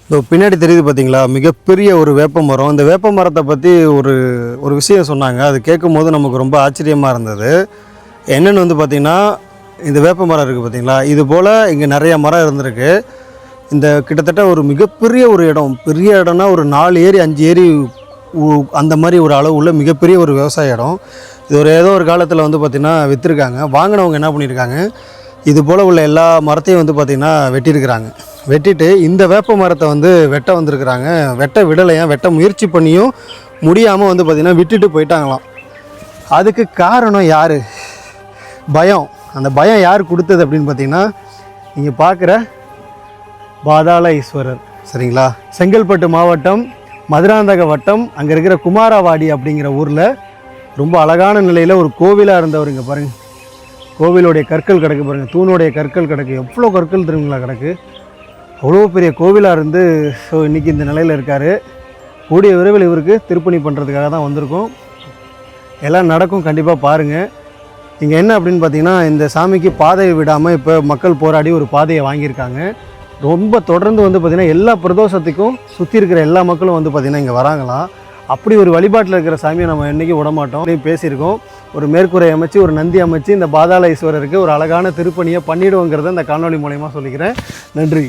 இந்த பின்னாடி தெரியுது பார்த்தீங்களா, மிகப்பெரிய ஒரு வேப்ப மரம். இந்த வேப்ப மரத்தை பற்றி ஒரு ஒரு விஷயம் சொன்னாங்க. அது கேட்கும்போது நமக்கு ரொம்ப ஆச்சரியமாக இருந்தது. என்னென்னு வந்து பார்த்திங்கன்னா, இந்த வேப்ப மரம் இருக்குது பார்த்தீங்களா, இது போல் இங்கே நிறைய மரம் இருந்திருக்கு. இந்த கிட்டத்தட்ட ஒரு மிகப்பெரிய ஒரு இடம், பெரிய இடம்னா ஒரு 4 ஏரி 5 ஏரி அந்த மாதிரி ஒரு அளவு உள்ள மிகப்பெரிய ஒரு விவசாய இடம். இது ஏதோ ஒரு காலத்தில் வந்து பார்த்திங்கன்னா விற்றுருக்காங்க. வாங்கினவங்க என்ன பண்ணியிருக்காங்க, இது போல் உள்ள எல்லா மரத்தையும் வந்து பார்த்திங்கன்னா வெட்டியிருக்கிறாங்க. வெட்டிட்டு இந்த வேப்ப மரத்தை வந்து வெட்ட வந்திருக்கிறாங்க. வெட்ட விடலையாம், வெட்ட முயற்சி பண்ணியும் முடியாமல் வந்து பார்த்திங்கன்னா விட்டுட்டு போயிட்டாங்களாம். அதுக்கு காரணம் யார்? பயம். அந்த பயம் யார் கொடுத்தது அப்படின்னு பார்த்திங்கன்னா, நீங்கள் பார்க்குற பாதாள ஈஸ்வரர். சரிங்களா? செங்கல்பட்டு மாவட்டம் மதுராந்தக வட்டம் அங்கே இருக்கிற குமாரவாடி அப்படிங்கிற ஊரில் ரொம்ப அழகான நிலையில் ஒரு கோவிலாக இருந்தவர். இங்கே பாருங்கள், கோவிலுடைய கற்கள் கிடக்கு பாருங்கள், தூணுடைய கற்கள் கிடக்கு. எவ்வளோ கற்கள் தெரியுங்களா கிடக்கு. அவ்வளோ பெரிய கோவிலாக இருந்து ஸோ இன்றைக்கி இந்த நிலையில் இருக்கார். கூடிய விரைவில் இவருக்கு திருப்பணி பண்ணுறதுக்காக தான் வந்திருக்கோம். எல்லாம் நடக்கும், கண்டிப்பாக பாருங்கள். இங்கே என்ன அப்படின்னு பார்த்தீங்கன்னா, இந்த சாமிக்கு பாதையை விடாமல் இப்போ மக்கள் போராடி ஒரு பாதையை வாங்கியிருக்காங்க. ரொம்ப தொடர்ந்து வந்து பார்த்திங்கன்னா எல்லா பிரதோஷத்துக்கும் சுற்றி இருக்கிற எல்லா மக்களும் வந்து பார்த்திங்கன்னா இங்கே வராங்களாம். அப்படி ஒரு வழிபாட்டில் இருக்கிற சாமியை நம்ம என்றைக்கும் விடமாட்டோம் அப்படின்னு பேசியிருக்கோம். ஒரு மேற்கூரை அமைச்சு, ஒரு நந்தி அமைச்சு இந்த பாதாள ஈஸ்வரருக்கு ஒரு அழகான திருப்பணியை பண்ணிவிடுவோங்கிறத இந்த காணொலி மூலயமா சொல்லிக்கிறேன். நன்றி.